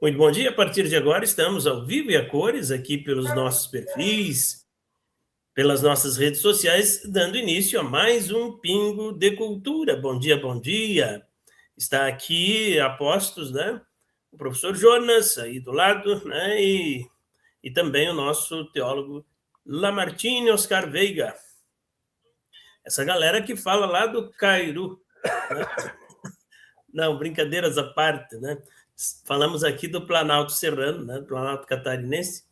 Muito bom dia. A partir de agora, estamos ao vivo e a cores aqui pelos nossos perfis, pelas nossas redes sociais, dando início a mais um Pingo de Cultura. Bom dia, bom dia. Está aqui a postos, né? O professor Jonas, aí do lado, né? E também o nosso teólogo Lamartine Oscar Veiga. Essa galera que fala lá do Cairu, né? Não, brincadeiras à parte, né? Falamos aqui do Planalto Serrano, né? Planalto Catarinense.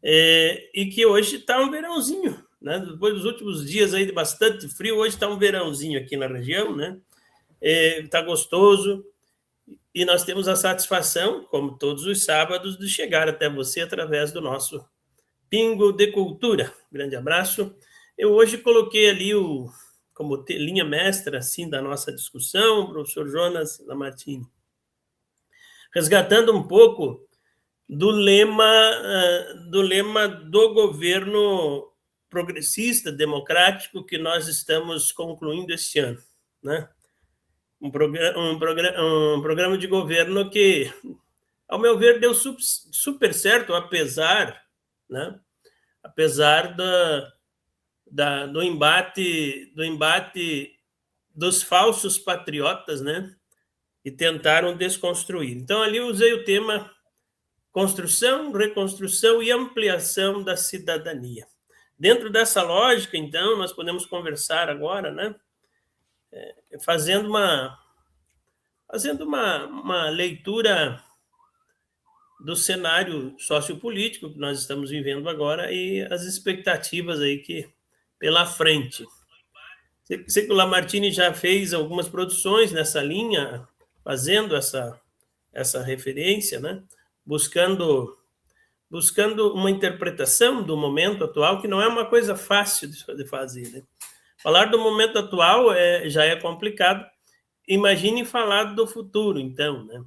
E que hoje está um verãozinho, né? Depois dos últimos dias aí de bastante frio, hoje está um verãozinho aqui na região, né? Está gostoso e nós temos a satisfação, como todos os sábados, de chegar até você através do nosso Pingo de Cultura. Grande abraço. Eu hoje coloquei ali como linha mestra assim da nossa discussão, o professor Jonas Lamartine, resgatando um pouco do lema do governo progressista, democrático, que nós estamos concluindo este ano. Né? Um programa de governo que, ao meu ver, deu super certo, né? apesar do embate dos falsos patriotas, né? E tentaram desconstruir. Então, ali eu usei o tema construção, reconstrução e ampliação da cidadania. Dentro dessa lógica, então, nós podemos conversar agora, né, fazendo uma leitura do cenário sociopolítico que nós estamos vivendo agora e as expectativas aí que pela frente. Sei que o Lamartine já fez algumas produções nessa linha, fazendo essa referência, né, buscando uma interpretação do momento atual, que não é uma coisa fácil de fazer. Né? Falar do momento atual já é complicado. Imagine falar do futuro, então. Né?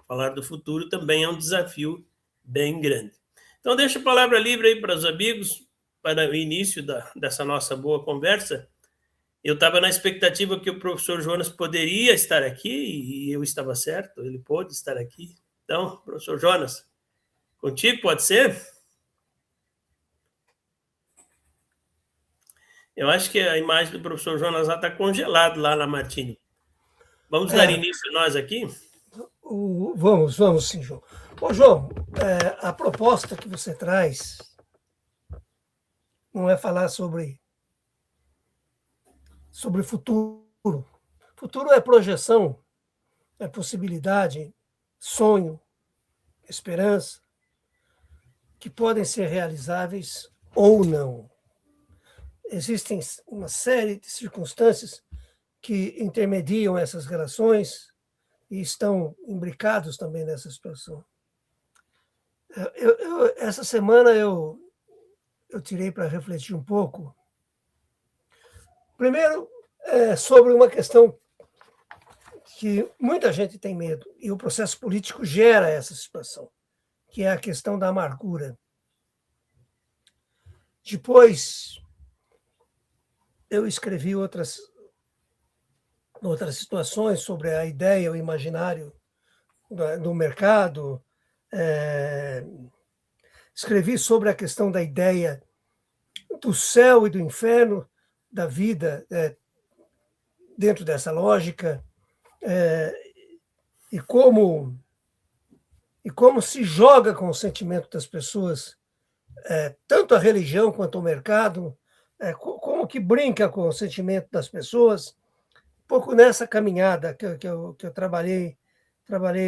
Falar do futuro também é um desafio bem grande. Então, deixo a palavra livre aí para os amigos, para o início dessa nossa boa conversa. Eu estava na expectativa que o professor Jonas poderia estar aqui, e eu estava certo, ele pôde estar aqui. Então, professor Jonas, contigo pode ser? Eu acho que a imagem do professor Jonas está congelado lá, Lamartine. Vamos dar É, início nós aqui? vamos sim, João. Ô, João, a proposta que você traz não é falar sobre futuro. Futuro é projeção, é possibilidade, sonho, esperança, que podem ser realizáveis ou não. Existem uma série de circunstâncias que intermediam essas relações e estão imbricados também nessa situação. Essa semana eu tirei para refletir um pouco. Primeiro, sobre uma questão que muita gente tem medo, e o processo político gera essa situação, que é a questão da amargura. Depois, eu escrevi outras situações sobre a ideia, o imaginário do mercado, escrevi sobre a questão da ideia do céu e do inferno, da vida dentro dessa lógica, e como se joga com o sentimento das pessoas, tanto a religião quanto o mercado, como que brinca com o sentimento das pessoas, um pouco nessa caminhada que eu trabalhei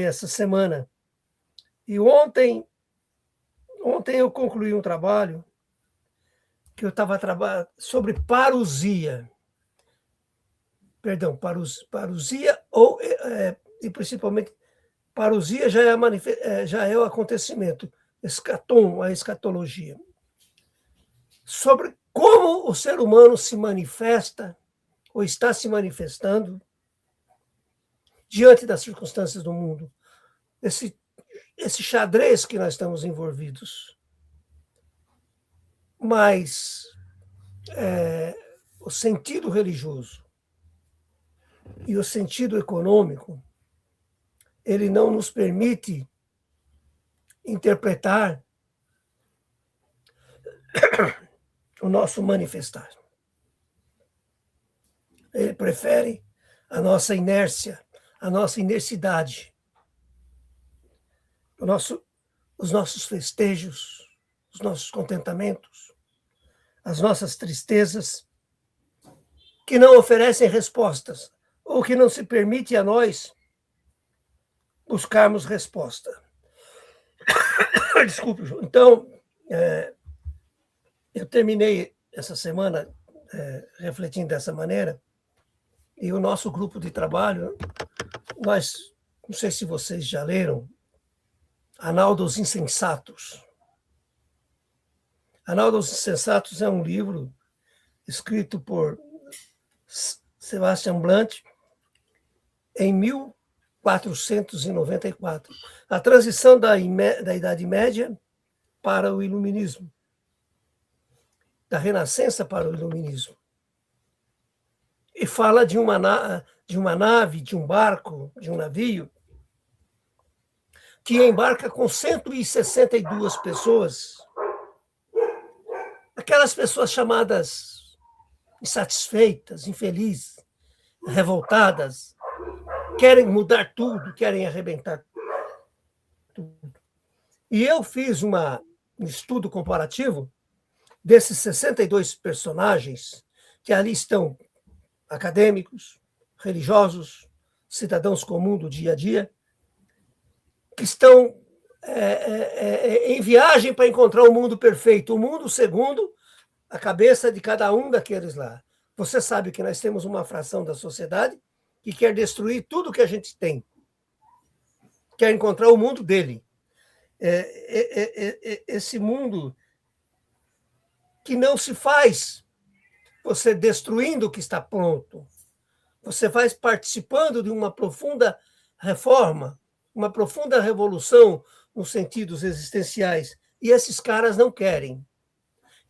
essa semana. E ontem eu concluí um trabalho que eu estava trabalhando sobre parousia. Perdão, parousia e principalmente parousia já é o acontecimento, escatom, a escatologia. Sobre como o ser humano se manifesta ou está se manifestando diante das circunstâncias do mundo. Esse xadrez que nós estamos envolvidos. Mas o sentido religioso e o sentido econômico, ele não nos permite interpretar o nosso manifestar. Ele prefere a nossa inércia, a nossa inercidade, os nossos festejos, os nossos contentamentos, as nossas tristezas, que não oferecem respostas, ou que não se permite a nós buscarmos resposta. Desculpe, João. Então, eu terminei essa semana refletindo dessa maneira, e o nosso grupo de trabalho, nós, não sei se vocês já leram, Anal dos Insensatos. Anal dos Insensatos é um livro escrito por Sebastian Blunt em 1494. A transição da Idade Média para o Iluminismo, da Renascença para o Iluminismo. E fala de uma nave, de um barco, de um navio, que embarca com 162 pessoas. Aquelas pessoas chamadas insatisfeitas, infelizes, revoltadas, querem mudar tudo, querem arrebentar tudo. E eu fiz um estudo comparativo desses 62 personagens que ali estão, acadêmicos, religiosos, cidadãos comuns do dia a dia, que estão em viagem para encontrar o mundo perfeito, o mundo segundo a cabeça de cada um daqueles lá. Você sabe que nós temos uma fração da sociedade que quer destruir tudo que a gente tem, quer encontrar o mundo dele. Esse mundo que não se faz você destruindo o que está pronto, você vai participando de uma profunda reforma, uma profunda revolução nos sentidos existenciais, e esses caras não querem.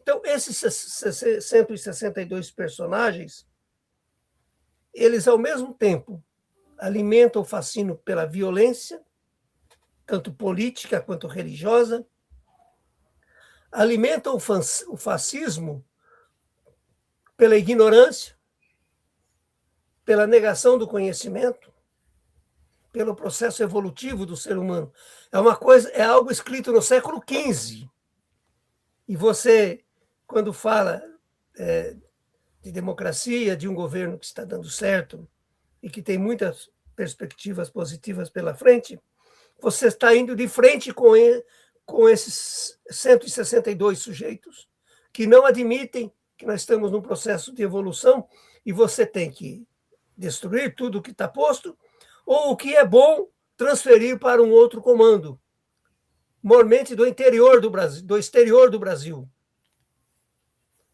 Então, esses 162 personagens, eles, ao mesmo tempo, alimentam o fascínio pela violência, tanto política quanto religiosa, alimentam o fascismo pela ignorância, pela negação do conhecimento, pelo processo evolutivo do ser humano. É algo escrito no século XV. E você, quando fala de democracia, de um governo que está dando certo e que tem muitas perspectivas positivas pela frente, você está indo de frente com esses 162 sujeitos que não admitem que nós estamos num processo de evolução e você tem que destruir tudo o que está posto, ou o que é bom, transferir para um outro comando, mormente do interior do Brasil, do exterior do Brasil,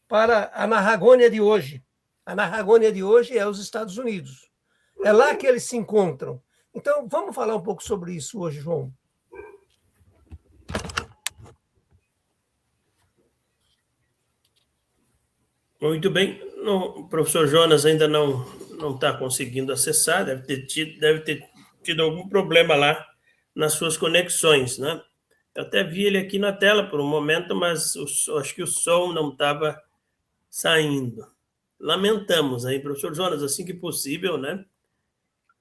para a Narragônia de hoje. A Narragônia de hoje é os Estados Unidos. É lá que eles se encontram. Então, vamos falar um pouco sobre isso hoje, João. Muito bem. O professor Jonas ainda não está conseguindo acessar, deve ter tido algum problema lá nas suas conexões, né? Eu até vi ele aqui na tela por um momento, mas acho que o som não estava saindo. Lamentamos aí, professor Jonas, assim que possível, né?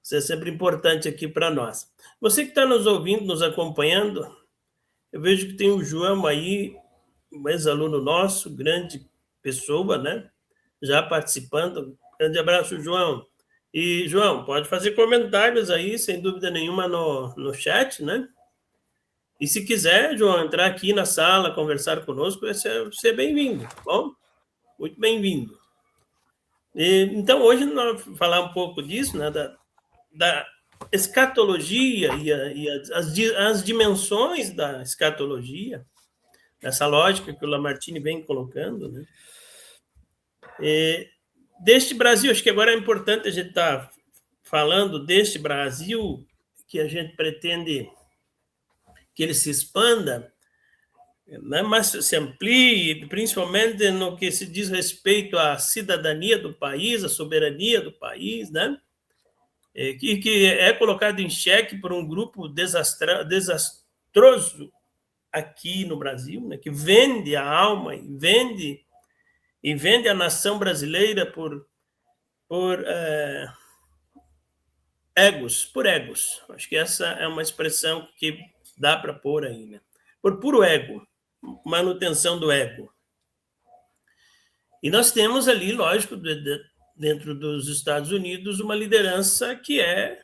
Isso é sempre importante aqui para nós. Você que está nos ouvindo, nos acompanhando, eu vejo que tem o João aí, um ex-aluno nosso, grande pessoa, né? Já participando. Grande abraço, João. E, João, pode fazer comentários aí, sem dúvida nenhuma, no chat, né? E se quiser, João, entrar aqui na sala, conversar conosco, vai ser bem-vindo, tá bom? Muito bem-vindo. Então, hoje nós vamos falar um pouco disso, né? Da escatologia e as dimensões da escatologia, essa lógica que o Lamartine vem colocando, né? Deste Brasil, acho que agora é importante a gente estar falando deste Brasil que a gente pretende que ele se expanda, né, mas se amplie, principalmente no que se diz respeito à cidadania do país, à soberania do país, né? Que é colocado em xeque por um grupo desastroso aqui no Brasil, né, que vende a alma e vende a nação brasileira por egos, por egos. Acho que essa é uma expressão que dá para pôr aí, né? Por puro ego, manutenção do ego. E nós temos ali, lógico, dentro dos Estados Unidos, uma liderança que é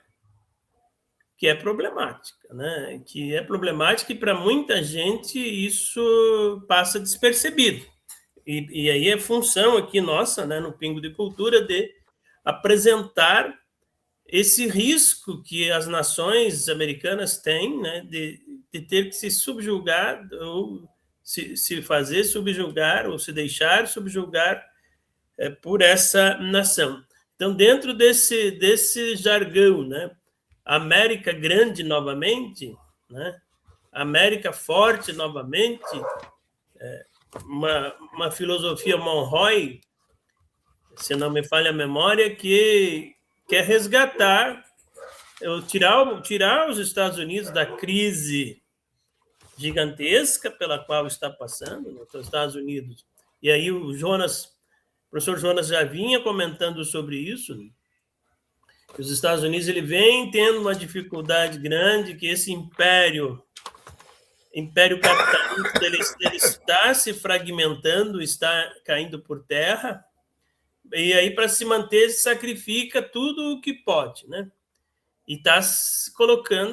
problemática, né? Que é problemática e para muita gente isso passa despercebido. E aí é função aqui nossa, né, no Pingo de Cultura, de apresentar esse risco que as nações americanas têm, né, de ter que se subjugar ou se fazer subjugar ou se deixar subjugar por essa nação. Então, dentro desse jargão, né, América grande novamente, né, América forte novamente, uma filosofia Monroe, se não me falha a memória, que quer resgatar, tirar os Estados Unidos da crise gigantesca pela qual está passando, né, os Estados Unidos. E aí o professor Jonas já vinha comentando sobre isso, né? Os Estados Unidos ele vem tendo uma dificuldade grande, que esse império capitalista ele está se fragmentando, está caindo por terra, e aí para se manter sacrifica tudo o que pode, né? E está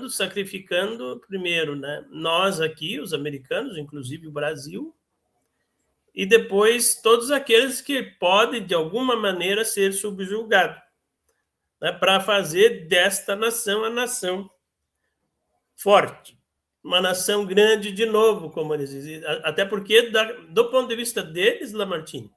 sacrificando primeiro, né? Nós aqui, os americanos, inclusive o Brasil, e depois todos aqueles que podem de alguma maneira ser subjugados, né, para fazer desta nação a nação forte, uma nação grande de novo, como eles dizem. Até porque, do ponto de vista deles, Lamartine,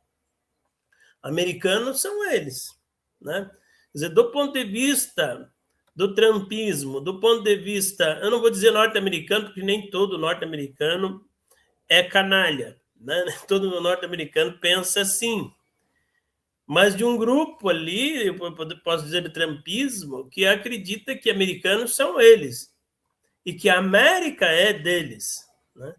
americanos são eles, né? Quer dizer, do ponto de vista do trumpismo, do ponto de vista, eu não vou dizer norte-americano, porque nem todo norte-americano é canalha, né? Todo norte-americano pensa assim. Mas de um grupo ali, eu posso dizer de trumpismo, que acredita que americanos são eles e que a América é deles, né?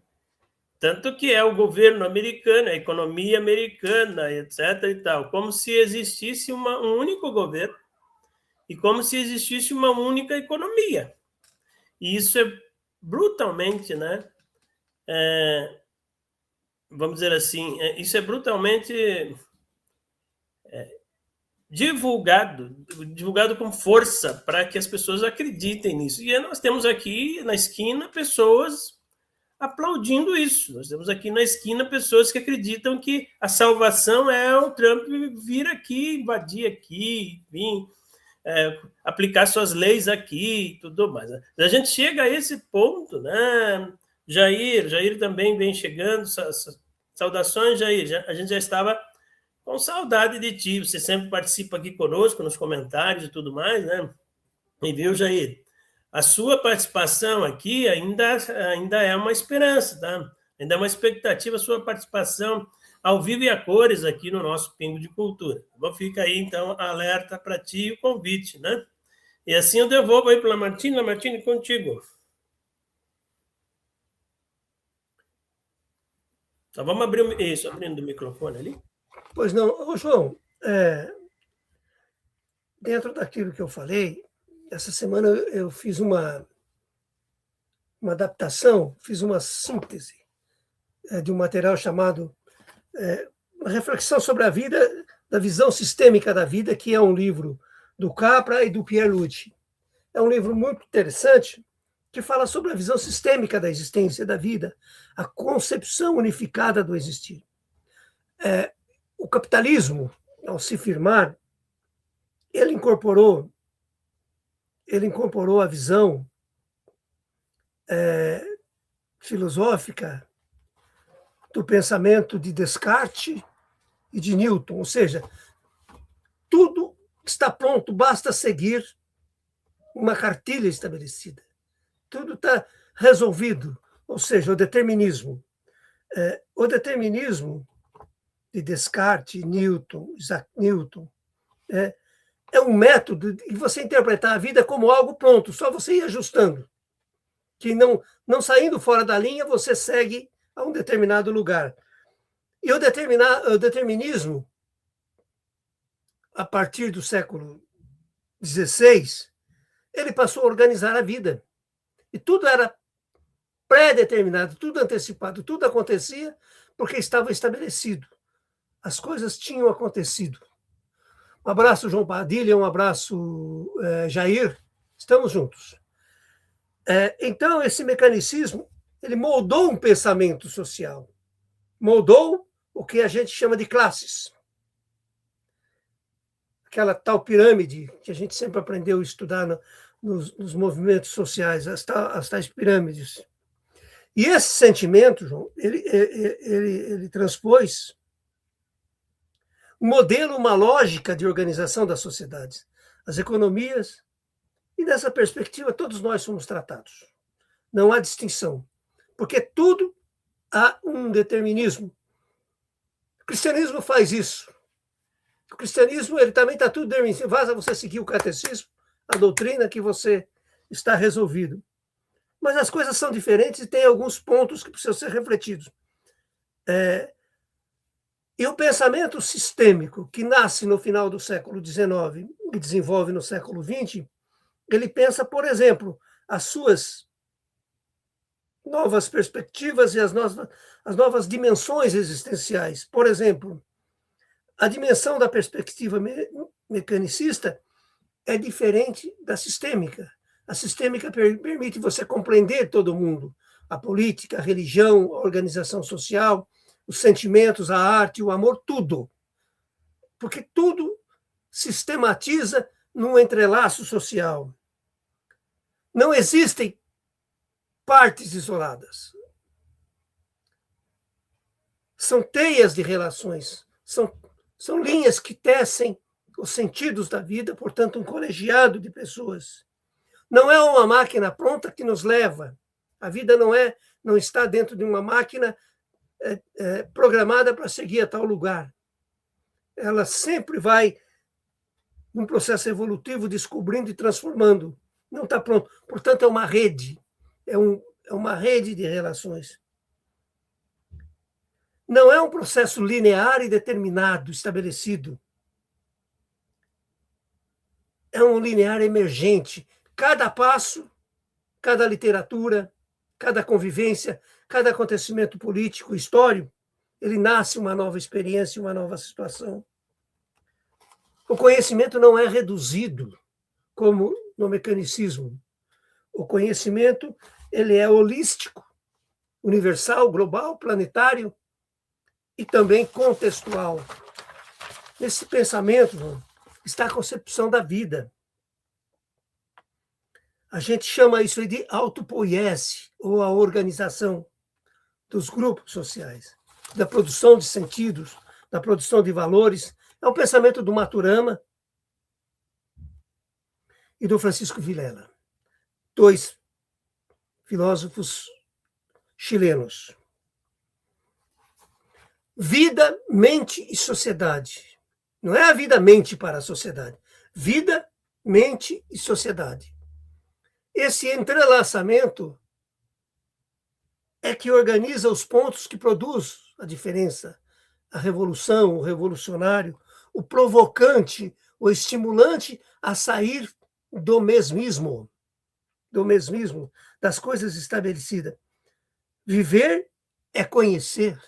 Tanto que é o governo americano, a economia americana, etc. e tal, como se existisse um único governo e como se existisse uma única economia. E isso é brutalmente, né? Vamos dizer assim, isso é brutalmente divulgado com força para que as pessoas acreditem nisso. E nós temos aqui na esquina pessoas aplaudindo isso. Nós temos aqui na esquina pessoas que acreditam que a salvação é o Trump vir aqui, invadir aqui, vir aplicar suas leis aqui e tudo mais. A gente chega a esse ponto, né? Jair também vem chegando. Saudações, Jair. A gente já estava com saudade de ti, você sempre participa aqui conosco nos comentários e tudo mais, né? E viu, Jair? A sua participação aqui ainda é uma esperança, tá? Ainda é uma expectativa a sua participação ao vivo e a cores aqui no nosso Pingo de Cultura. Bom, fica aí, então, alerta para ti e o convite, né? E assim eu devolvo aí para o Lamartine. Lamartine, contigo. Então, vamos abrir isso, abrindo o microfone ali. Pois não. Ô, João, dentro daquilo que eu falei, essa semana eu fiz uma adaptação, fiz uma síntese de um material chamado Uma Reflexão sobre a Vida, da Visão Sistêmica da Vida, que é um livro do Capra e do Pierre Ludi. É um livro muito interessante que fala sobre a visão sistêmica da existência da vida, a concepção unificada do existir. O capitalismo, ao se firmar, ele incorporou a visão filosófica do pensamento de Descartes e de Newton, ou seja, tudo está pronto, basta seguir uma cartilha estabelecida. Tudo está resolvido, ou seja, o determinismo. O determinismo de Descartes, Isaac Newton, é um método de você interpretar a vida como algo pronto, só você ir ajustando. que não saindo fora da linha, você segue a um determinado lugar. E o determinismo, a partir do século XVI, ele passou a organizar a vida. E tudo era pré-determinado, tudo antecipado, tudo acontecia porque estava estabelecido. As coisas tinham acontecido. Um abraço, João Padilha, um abraço, Jair. Estamos juntos. Então, esse mecanicismo, ele moldou um pensamento social, moldou o que a gente chama de classes. Aquela tal pirâmide que a gente sempre aprendeu a estudar nos movimentos sociais, as tais pirâmides. E esse sentimento, João, ele transpôs um modelo, uma lógica de organização das sociedades, as economias, e nessa perspectiva todos nós somos tratados. Não há distinção, porque tudo há um determinismo. O cristianismo faz isso. O cristianismo, ele também está tudo determinado. Basta você seguir o catecismo, a doutrina, que você está resolvido. Mas as coisas são diferentes e tem alguns pontos que precisam ser refletidos. E o pensamento sistêmico, que nasce no final do século XIX e desenvolve no século XX, ele pensa, por exemplo, as suas novas perspectivas e as novas dimensões existenciais. Por exemplo, a dimensão da perspectiva mecanicista é diferente da sistêmica. A sistêmica permite você compreender todo mundo, a política, a religião, a organização social, os sentimentos, a arte, o amor, tudo. Porque tudo sistematiza num entrelaço social. Não existem partes isoladas. São teias de relações, são linhas que tecem os sentidos da vida, portanto, um colegiado de pessoas. Não é uma máquina pronta que nos leva. A vida não está dentro de uma máquina programada para seguir a tal lugar. Ela sempre vai, num processo evolutivo, descobrindo e transformando. Não está pronto. Portanto, é uma rede. É uma rede de relações. Não é um processo linear e determinado, estabelecido. É um linear emergente. Cada passo, cada literatura, cada convivência, cada acontecimento político, histórico, ele nasce uma nova experiência, uma nova situação. O conhecimento não é reduzido, como no mecanicismo. O conhecimento, ele é holístico, universal, global, planetário e também contextual. Nesse pensamento está a concepção da vida. A gente chama isso de autopoiese, ou a organização dos grupos sociais, da produção de sentidos, da produção de valores. É o pensamento do Maturana e do Francisco Vilela, dois filósofos chilenos. Vida, mente e sociedade. Não é a vida mente para a sociedade. Vida, mente e sociedade. Esse entrelaçamento é que organiza os pontos que produz a diferença, a revolução, o revolucionário, o provocante, o estimulante a sair do mesmismo, das coisas estabelecidas. Viver é conhecer,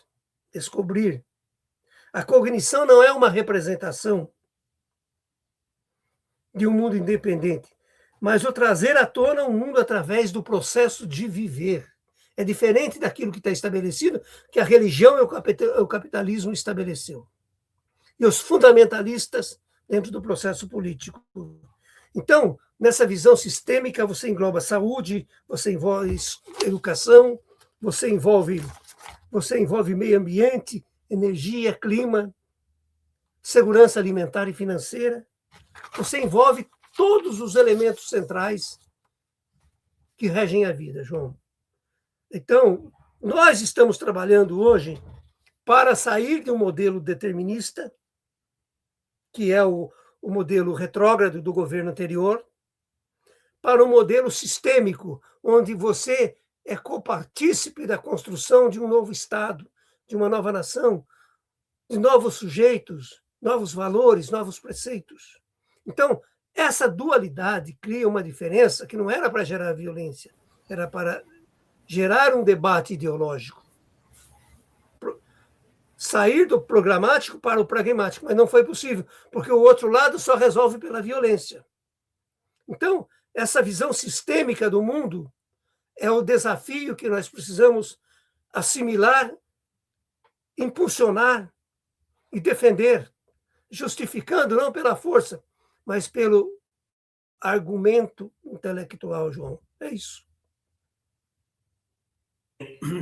descobrir. A cognição não é uma representação de um mundo independente, mas o trazer à tona um mundo através do processo de viver. É diferente daquilo que está estabelecido, que a religião e o capitalismo estabeleceu. E os fundamentalistas dentro do processo político. Então, nessa visão sistêmica, você engloba saúde, você envolve educação, você envolve meio ambiente, energia, clima, segurança alimentar e financeira. Você envolve todos os elementos centrais que regem a vida, João. Então, nós estamos trabalhando hoje para sair de um modelo determinista, que é o modelo retrógrado do governo anterior, para um modelo sistêmico, onde você é copartícipe da construção de um novo Estado, de uma nova nação, de novos sujeitos, novos valores, novos preceitos. Então, essa dualidade cria uma diferença que não era para gerar violência, era para gerar um debate ideológico. Sair do programático para o pragmático, mas não foi possível, porque o outro lado só resolve pela violência. Então, essa visão sistêmica do mundo é o desafio que nós precisamos assimilar, impulsionar e defender, justificando não pela força, mas pelo argumento intelectual, João. É isso.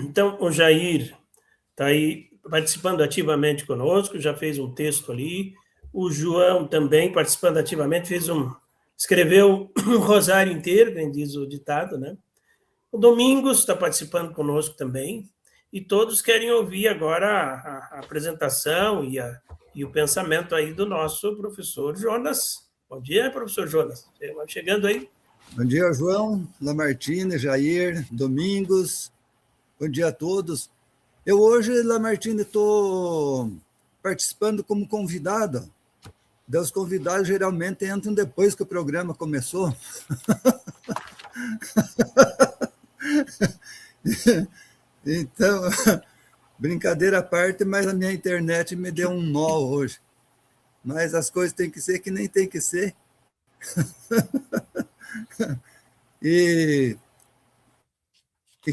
Então, o Jair está aí participando ativamente conosco, já fez um texto ali. O João também participando ativamente, escreveu um rosário inteiro, como diz o ditado, né? O Domingos está participando conosco também, e todos querem ouvir agora a apresentação e o pensamento aí do nosso professor Jonas. Bom dia, professor Jonas. Chegando aí. Bom dia, João, Lamartine, Jair, Domingos. Bom dia a todos. Eu hoje, Lamartine, estou participando como convidado. Os convidados geralmente entram depois que o programa começou. Então, brincadeira à parte, mas a minha internet me deu um nó hoje. Mas as coisas têm que ser que nem tem que ser. E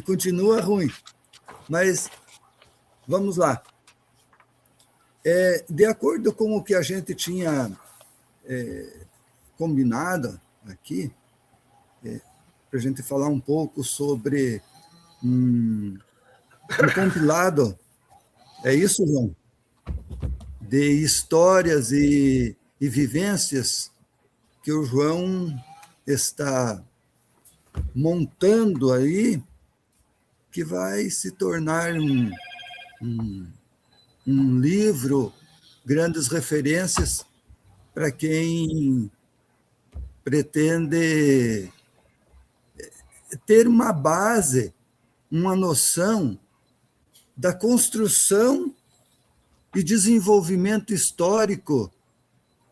continua ruim. Mas vamos lá. De acordo com o que a gente tinha combinado aqui, para a gente falar um pouco sobre um compilado, é isso, João? De histórias e vivências que o João está montando aí, que vai se tornar um livro, grandes referências para quem pretende ter uma base, uma noção da construção e desenvolvimento histórico,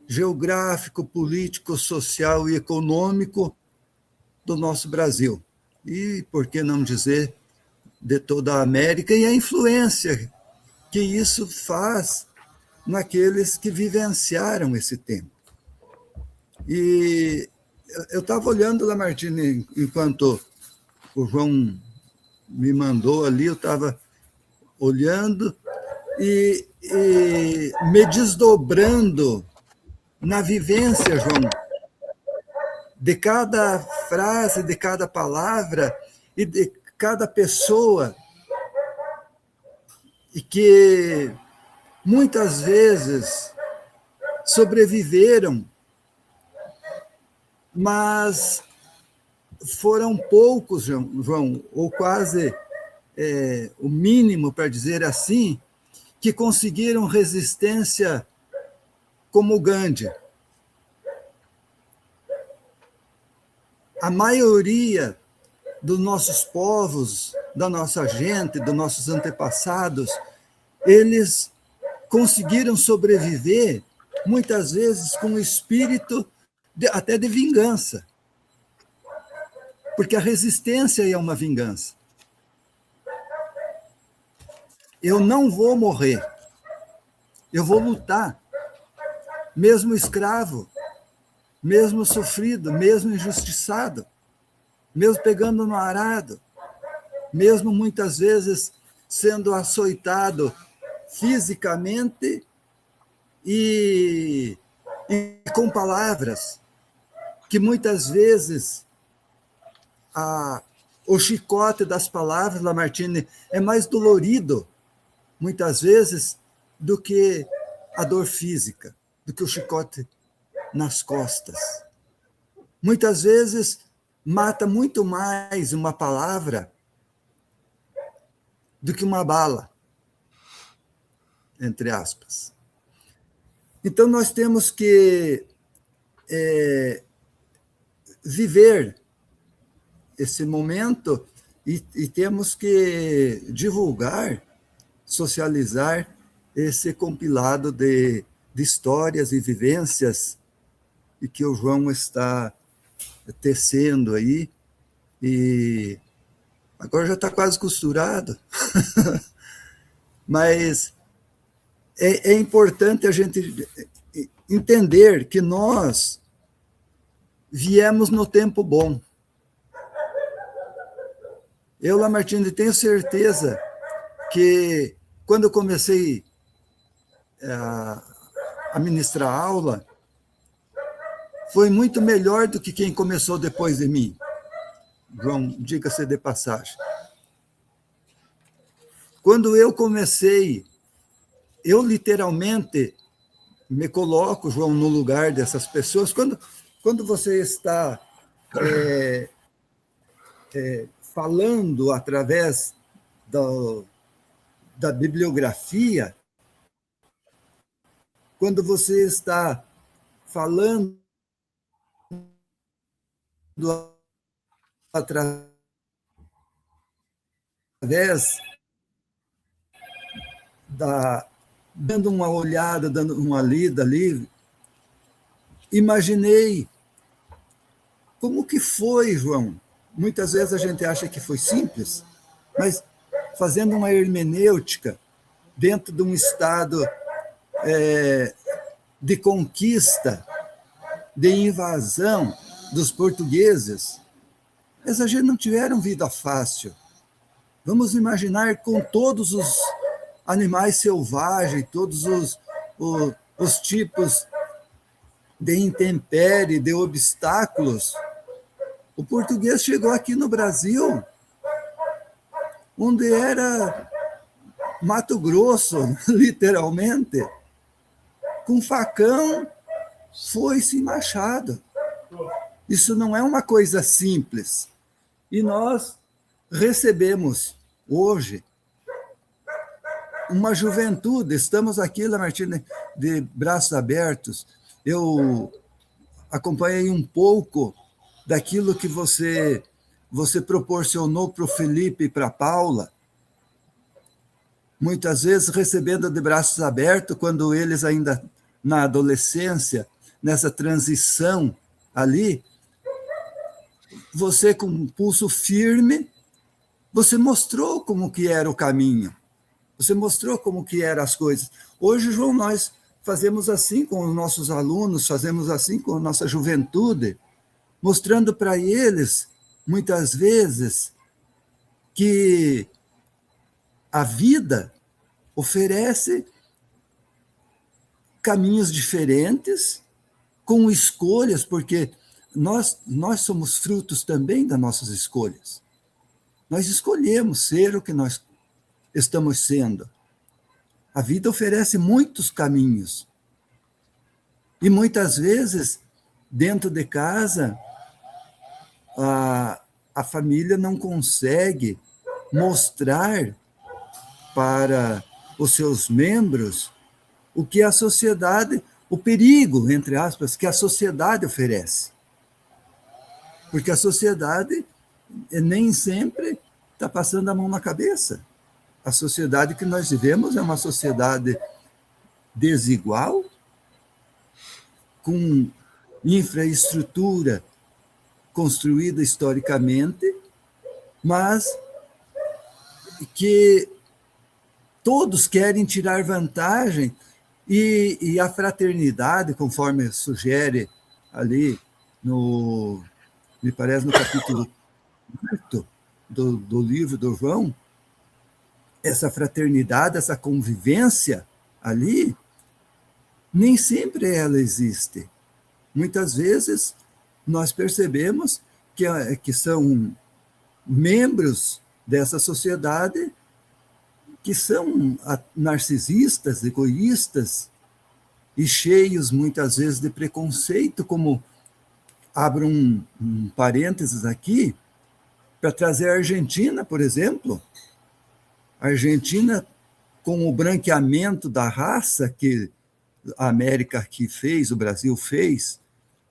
geográfico, político, social e econômico do nosso Brasil. E, por que não dizer, de toda a América, e a influência que isso faz naqueles que vivenciaram esse tempo. E eu estava olhando, Lamartine, enquanto o João me mandou ali, eu estava olhando e me desdobrando na vivência, João, de cada frase, de cada palavra e de cada pessoa, e que muitas vezes sobreviveram, mas foram poucos, João, ou quase o mínimo, para dizer assim, que conseguiram resistência como Gandhi. A maioria dos nossos povos, da nossa gente, dos nossos antepassados, eles conseguiram sobreviver, muitas vezes, com o espírito até de vingança. Porque a resistência é uma vingança. Eu não vou morrer. Eu vou lutar. Mesmo escravo, mesmo sofrido, mesmo injustiçado, mesmo pegando no arado, mesmo muitas vezes sendo açoitado fisicamente e com palavras que muitas vezes o chicote das palavras, Lamartine, é mais dolorido, muitas vezes, do que a dor física, do que o chicote nas costas. Muitas vezes mata muito mais uma palavra do que uma bala, entre aspas. Então, nós temos que viver esse momento e temos que divulgar, socializar esse compilado de histórias e vivências e que o João está tecendo aí, e agora já está quase costurado, mas é importante a gente entender que nós viemos no tempo bom. Eu, Lamartine, tenho certeza que quando eu comecei a ministrar aula, foi muito melhor do que quem começou depois de mim. João, diga-se de passagem. Quando eu comecei, eu literalmente me coloco, João, no lugar dessas pessoas. Quando você está falando através da bibliografia, quando você está falando através dando uma olhada, dando uma lida ali, imaginei como que foi, João. Muitas vezes a gente acha que foi simples, mas fazendo uma hermenêutica dentro de um estado de conquista, de invasão dos portugueses, essa gente não tiveram vida fácil. Vamos imaginar com todos os animais selvagens, todos os tipos de intempérie, de obstáculos. O português chegou aqui no Brasil, onde era Mato Grosso, literalmente, com facão, foice e machado. Isso não é uma coisa simples. E nós recebemos hoje uma juventude, estamos aqui, Lamartine, de braços abertos. Eu acompanhei um pouco daquilo que você proporcionou para o Felipe e para a Paula, muitas vezes recebendo de braços abertos, quando eles ainda na adolescência, nessa transição ali, você com um pulso firme, você mostrou como que era o caminho, você mostrou como que eram as coisas. Hoje, João, nós fazemos assim com os nossos alunos, fazemos assim com a nossa juventude, mostrando para eles, muitas vezes, que a vida oferece caminhos diferentes, com escolhas, porque nós somos frutos também das nossas escolhas. Nós escolhemos ser o que nós estamos sendo. A vida oferece muitos caminhos. E muitas vezes, dentro de casa, a família não consegue mostrar para os seus membros o que a sociedade, o perigo, entre aspas, que a sociedade oferece. Porque a sociedade nem sempre está passando a mão na cabeça. A sociedade que nós vivemos é uma sociedade desigual, com infraestrutura construída historicamente, mas que todos querem tirar vantagem, e a fraternidade, conforme sugere ali, me parece no capítulo 4 do livro do João, essa fraternidade, essa convivência ali, nem sempre ela existe. Muitas vezes nós percebemos que são membros dessa sociedade que são narcisistas, egoístas e cheios, muitas vezes, de preconceito, como abro um parênteses aqui, para trazer a Argentina, por exemplo. A Argentina, com o branqueamento da raça que a América aqui fez, o Brasil fez,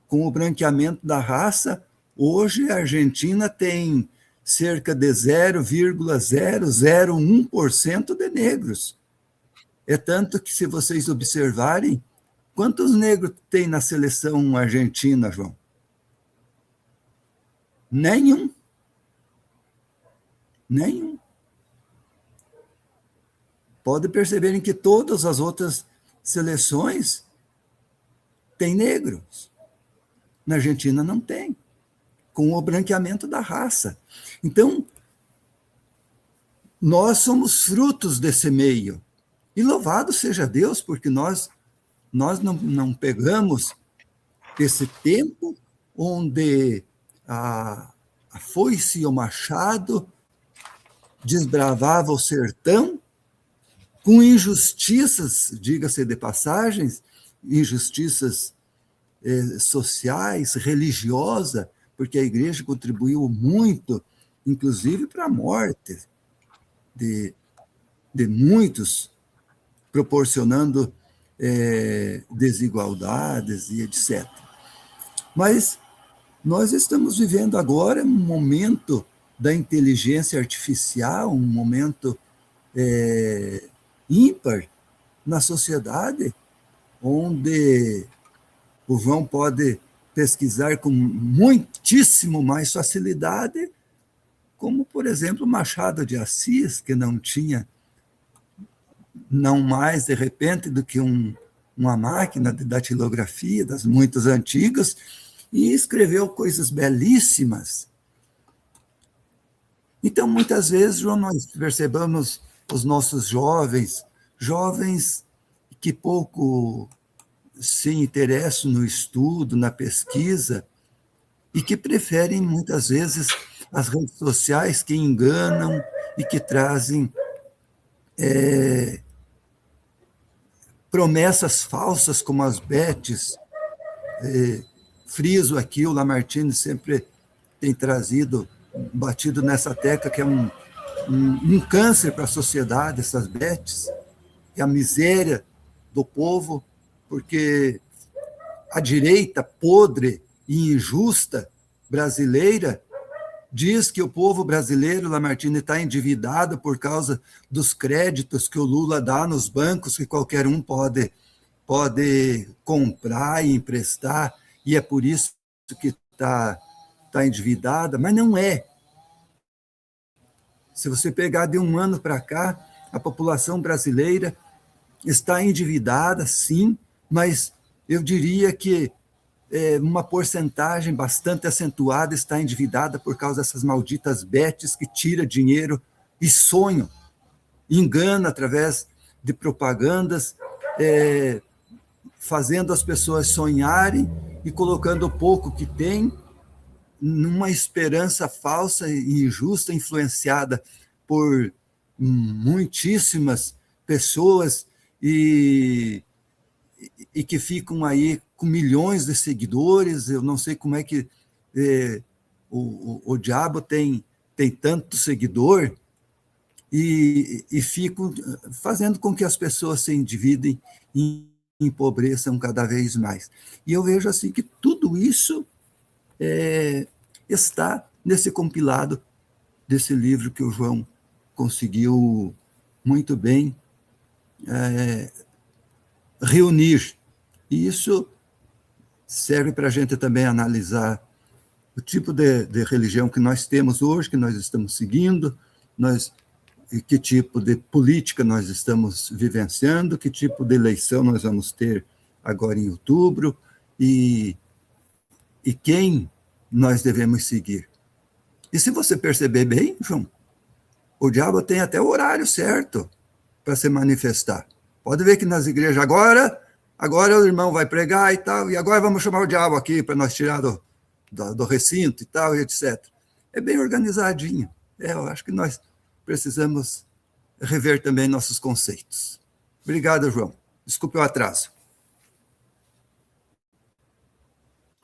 com o branqueamento da raça, Hoje, a Argentina tem cerca de 0,001% de negros. É tanto que, se vocês observarem, quantos negros tem na seleção argentina, João? Nenhum. Nenhum. Pode perceberem que todas as outras seleções têm negros. Na Argentina não tem, com o branqueamento da raça. Então, nós somos frutos desse meio. E louvado seja Deus, porque nós não pegamos esse tempo onde a foice e o machado desbravava o sertão com injustiças, diga-se de passagens, injustiças sociais, religiosas, porque a igreja contribuiu muito, inclusive para a morte de muitos, proporcionando desigualdades e etc. Mas nós estamos vivendo agora um momento da inteligência artificial, um momento ímpar na sociedade, onde o João pode pesquisar com muitíssimo mais facilidade, como, por exemplo, Machado de Assis, que não tinha, não mais, de repente, do que uma máquina de datilografia, das muitas antigas, e escreveu coisas belíssimas. Então, muitas vezes, João, nós percebemos os nossos jovens que pouco se interessam no estudo, na pesquisa, e que preferem, muitas vezes, as redes sociais, que enganam e que trazem promessas falsas, como as bets. Friso aqui, o Lamartine sempre tem batido nessa tecla, que é um câncer para a sociedade, essas bets, e a miséria do povo, porque a direita podre e injusta brasileira diz que o povo brasileiro, Lamartine, está endividado por causa dos créditos que o Lula dá nos bancos, que qualquer um pode comprar e emprestar, e é por isso que está endividada, mas não é. Se você pegar de um ano para cá, a população brasileira está endividada, sim, mas eu diria que uma porcentagem bastante acentuada está endividada por causa dessas malditas bets que tira dinheiro e sonho, engana através de propagandas, fazendo as pessoas sonharem e colocando o pouco que tem numa esperança falsa e injusta, influenciada por muitíssimas pessoas e que ficam aí com milhões de seguidores. Eu não sei como é que o diabo tem tanto seguidor, e ficam fazendo com que as pessoas se endividem e empobreçam cada vez mais. E eu vejo assim que tudo isso está nesse compilado desse livro que o João conseguiu muito bem reunir. E isso serve para a gente também analisar o tipo de religião que nós temos hoje, que nós estamos seguindo, que tipo de política nós estamos vivenciando, que tipo de eleição nós vamos ter agora em outubro, e quem nós devemos seguir. E se você perceber bem, João, o diabo tem até o horário certo para se manifestar. Pode ver que nas igrejas agora o irmão vai pregar e tal, e agora vamos chamar o diabo aqui para nós tirar do recinto e tal, e etc. É bem organizadinho. Eu acho que nós precisamos rever também nossos conceitos. Obrigado, João. Desculpe o atraso.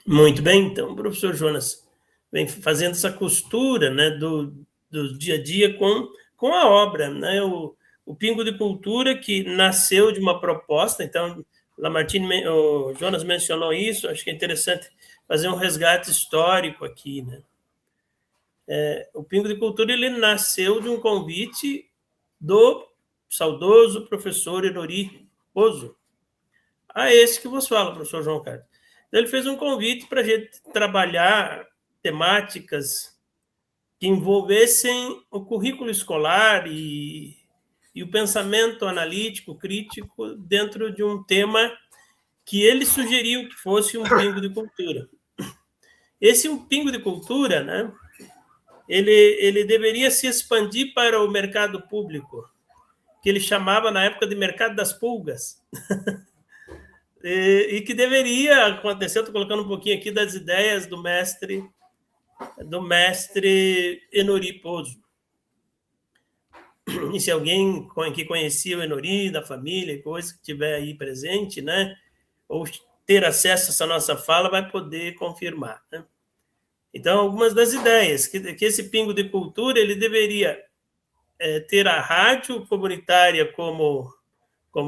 Muito bem, então, professor Jonas vem fazendo essa costura, né, do dia a dia com a obra, né, o Pingo de Cultura, que nasceu de uma proposta. Então, Lamartine, o Jonas mencionou isso, acho que é interessante fazer um resgate histórico aqui, né? O Pingo de Cultura ele nasceu de um convite do saudoso professor Enori Pozo, a esse que vos fala, professor João Carlos. Então, ele fez um convite para a gente trabalhar temáticas que envolvessem o currículo escolar e o pensamento analítico, crítico, dentro de um tema que ele sugeriu que fosse um pingo de cultura. Esse um pingo de cultura, né, ele deveria se expandir para o mercado público, que ele chamava na época de mercado das pulgas, e que deveria acontecer. Estou colocando um pouquinho aqui das ideias do mestre Enori Pozo. E se alguém que conhecia o Enori, da família, coisa que estiver aí presente, né, ou ter acesso a essa nossa fala, vai poder confirmar, né? Então, algumas das ideias, que esse pingo de cultura ele deveria ter a rádio comunitária como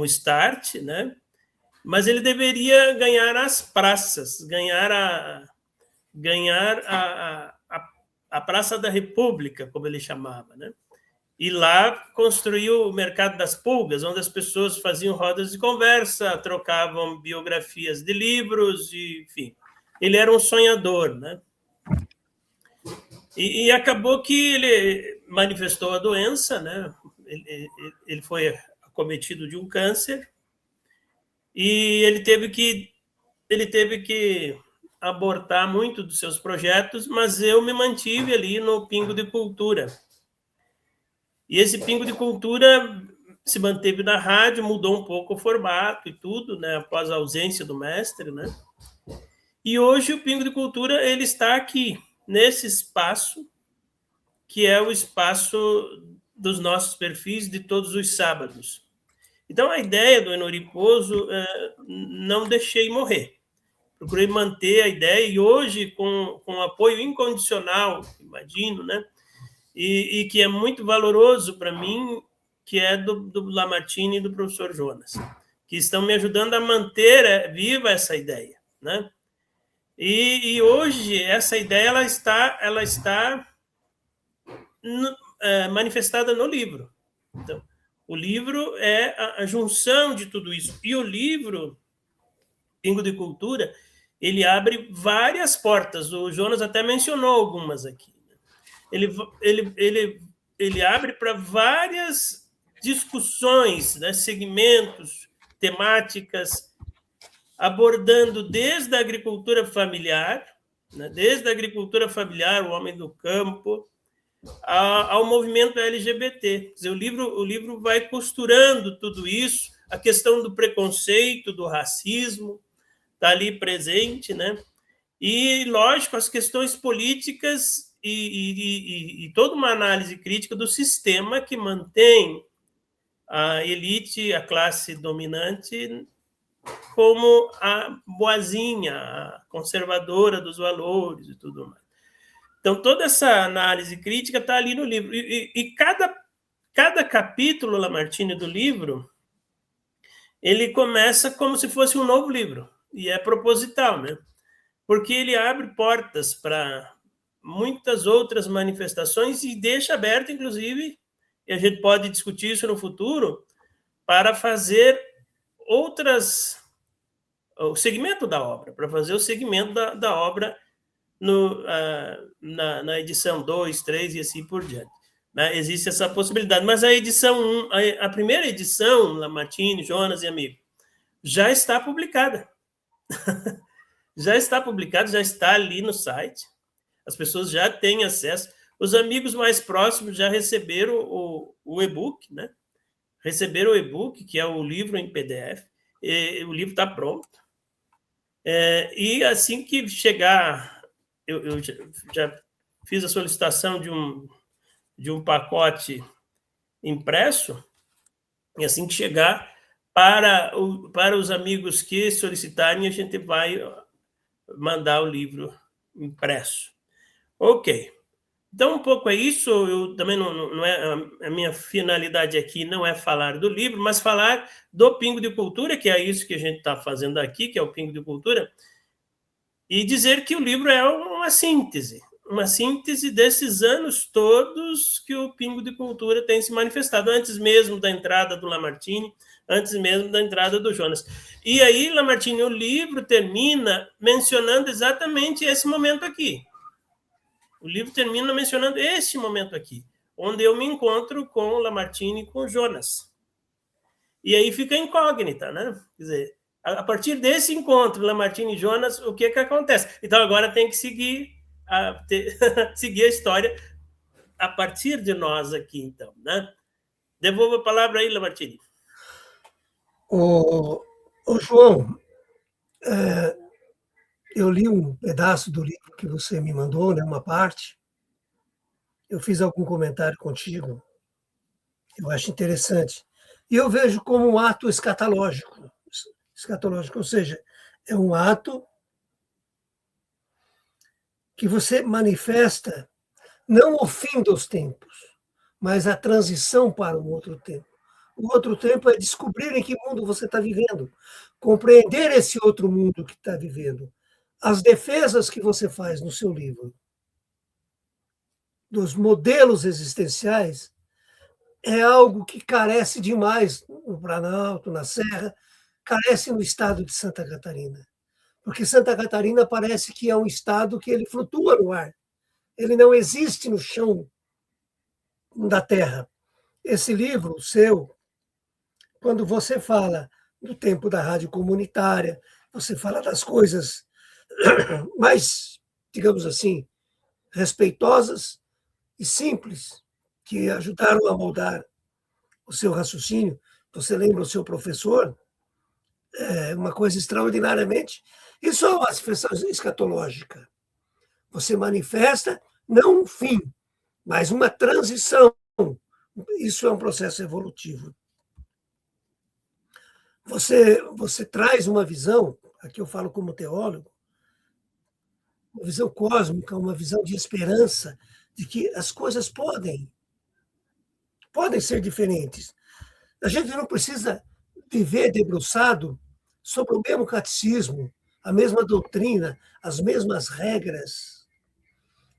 start, né? Mas ele deveria ganhar as praças, ganhar a Praça da República, como ele chamava, né? E lá construiu o Mercado das Pulgas, onde as pessoas faziam rodas de conversa, trocavam biografias de livros, e, enfim. Ele era um sonhador, né? E acabou que ele manifestou a doença, né? Ele foi acometido de um câncer e ele teve que abortar muito dos seus projetos, mas eu me mantive ali no Pingo de Cultura. E esse Pingo de Cultura se manteve na rádio, mudou um pouco o formato e tudo, né, após a ausência do mestre, né? E hoje o Pingo de Cultura ele está aqui, nesse espaço, que é o espaço dos nossos perfis de todos os sábados. Então, a ideia do Enori Pozo não deixei morrer. Procurei manter a ideia, e hoje, com apoio incondicional, imagino, né? E que é muito valoroso para mim, que é do Lamartine e do professor Jonas, que estão me ajudando a manter viva essa ideia, né? E hoje essa ideia ela está manifestada no livro. Então, o livro é a junção de tudo isso. E o livro, Pingo de Cultura, ele abre várias portas. O Jonas até mencionou algumas aqui. Ele abre para várias discussões, né, segmentos, temáticas, abordando desde a agricultura familiar, né, o homem do campo, ao movimento LGBT. Quer dizer, o livro vai costurando tudo isso, a questão do preconceito, do racismo, está ali presente, né? E, lógico, as questões políticas e toda uma análise crítica do sistema que mantém a elite, a classe dominante, como a boazinha, a conservadora dos valores e tudo mais. Então, toda essa análise crítica está ali no livro. E cada capítulo, Lamartine, do livro, ele começa como se fosse um novo livro. E é proposital, né? Porque ele abre portas para muitas outras manifestações e deixa aberto, inclusive, e a gente pode discutir isso no futuro, para fazer o segmento da obra, para fazer o segmento da obra na edição 2, 3 e assim por diante. Né? Existe essa possibilidade. Mas a edição 1, a primeira edição, Lamartine, Jonas e amigo, já está publicada. Já está publicado, já está ali no site. As pessoas já têm acesso. Os amigos mais próximos já receberam o e-book, né? Receberam o e-book, que é o livro em PDF. O livro está pronto. E assim que chegar, eu já fiz a solicitação de um pacote impresso, e assim que chegar, para os amigos que solicitarem, a gente vai mandar o livro impresso. Ok. Então, um pouco é isso. Eu também não é a minha finalidade aqui não é falar do livro, mas falar do Pingo de Cultura, que é isso que a gente está fazendo aqui, que é o Pingo de Cultura, e dizer que o livro é uma síntese desses anos todos que o Pingo de Cultura tem se manifestado, antes mesmo da entrada do Lamartine, antes mesmo da entrada do Jonas. E aí, Lamartine, o livro termina mencionando exatamente esse momento aqui. O livro termina mencionando esse momento aqui, onde eu me encontro com o Lamartine e com o Jonas. E aí fica incógnita, né? Quer dizer, a partir desse encontro, Lamartine e Jonas, o que acontece? Então, agora tem que seguir seguir a história a partir de nós aqui, então, né? Devolvo a palavra aí, Lamartine. Ô, João, eu li um pedaço do livro que você me mandou, né, uma parte. Eu fiz algum comentário contigo. Eu acho interessante. E eu vejo como um ato escatológico, ou seja, é um ato que você manifesta não o fim dos tempos, mas a transição para um outro tempo. O outro tempo é descobrir em que mundo você está vivendo, compreender esse outro mundo que está vivendo. As defesas que você faz no seu livro, dos modelos existenciais, é algo que carece demais no Planalto, na Serra, carece no estado de Santa Catarina. Porque Santa Catarina parece que é um estado que ele flutua no ar. Ele não existe no chão da terra. Esse livro seu, quando você fala do tempo da rádio comunitária, você fala das coisas mais, digamos assim, respeitosas e simples, que ajudaram a moldar o seu raciocínio. Você lembra o seu professor? É uma coisa extraordinariamente. Isso é uma expressão escatológica. Você manifesta não um fim, mas uma transição. Isso é um processo evolutivo. Você traz uma visão, aqui eu falo como teólogo, uma visão cósmica, uma visão de esperança, de que as coisas podem ser diferentes. A gente não precisa viver debruçado sobre o mesmo catecismo, a mesma doutrina, as mesmas regras,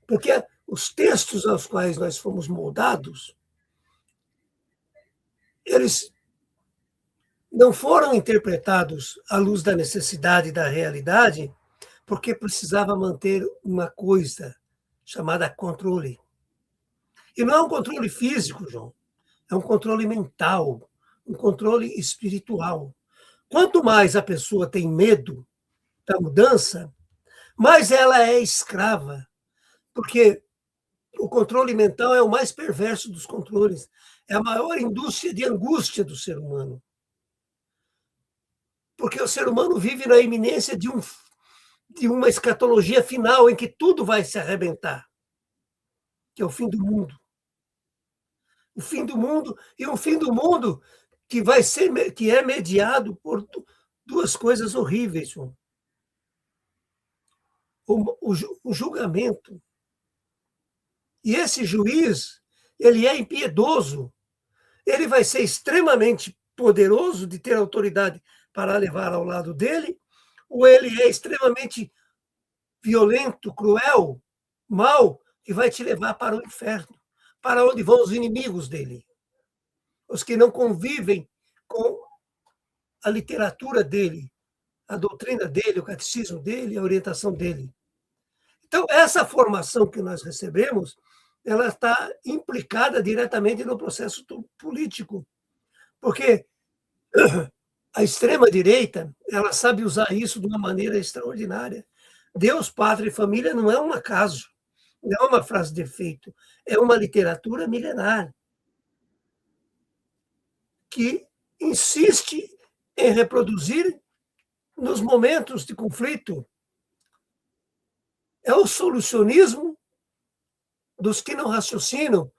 porque os textos aos quais nós fomos moldados, eles não foram interpretados à luz da necessidade da realidade, porque precisava manter uma coisa chamada controle. E não é um controle físico, João, é um controle mental, um controle espiritual. Quanto mais a pessoa tem medo da mudança, mais ela é escrava, porque o controle mental é o mais perverso dos controles, é a maior indústria de angústia do ser humano. Porque o ser humano vive na iminência de uma escatologia final em que tudo vai se arrebentar, que é o fim do mundo. O fim do mundo, e um fim do mundo que é mediado por duas coisas horríveis. O julgamento. E esse juiz, ele é impiedoso, ele vai ser extremamente poderoso de ter autoridade para levar ao lado dele, ou ele é extremamente violento, cruel, mau, e vai te levar para o inferno, para onde vão os inimigos dele, os que não convivem com a literatura dele, a doutrina dele, o catecismo dele, a orientação dele. Então, essa formação que nós recebemos, ela está implicada diretamente no processo político, porque a extrema-direita, ela sabe usar isso de uma maneira extraordinária. Deus, pátria e família não é um acaso, não é uma frase de efeito, é uma literatura milenar que insiste em reproduzir nos momentos de conflito. É o solucionismo dos que não raciocinam,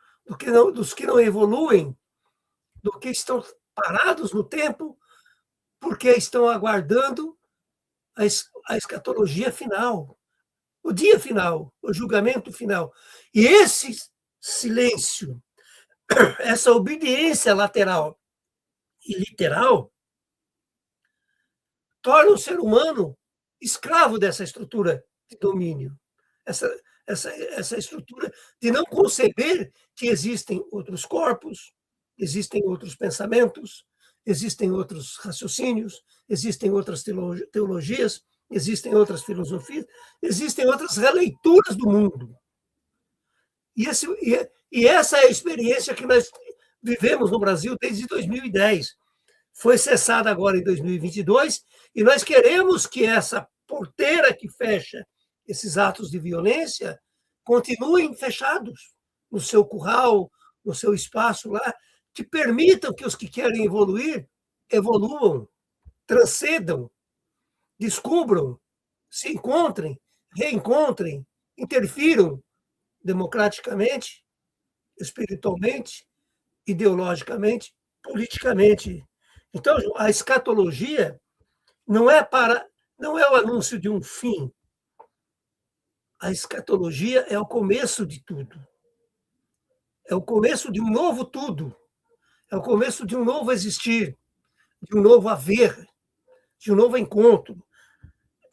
dos que não evoluem, do que estão parados no tempo, porque estão aguardando a escatologia final, o dia final, o julgamento final. E esse silêncio, essa obediência lateral e literal, torna o ser humano escravo dessa estrutura de domínio, essa estrutura de não conceber que existem outros corpos, existem outros pensamentos, existem outros raciocínios, existem outras teologias, existem outras filosofias, existem outras releituras do mundo. E essa é a experiência que nós vivemos no Brasil desde 2010. Foi cessada agora em 2022, e nós queremos que essa porteira que fecha esses atos de violência continuem fechados no seu curral, no seu espaço lá, que permitam que os que querem evoluir, evoluam, transcendam, descubram, se encontrem, reencontrem, interfiram democraticamente, espiritualmente, ideologicamente, politicamente. Então, a escatologia não é o anúncio de um fim. A escatologia é o começo de tudo. É o começo de um novo tudo. É o começo de um novo existir, de um novo haver, de um novo encontro.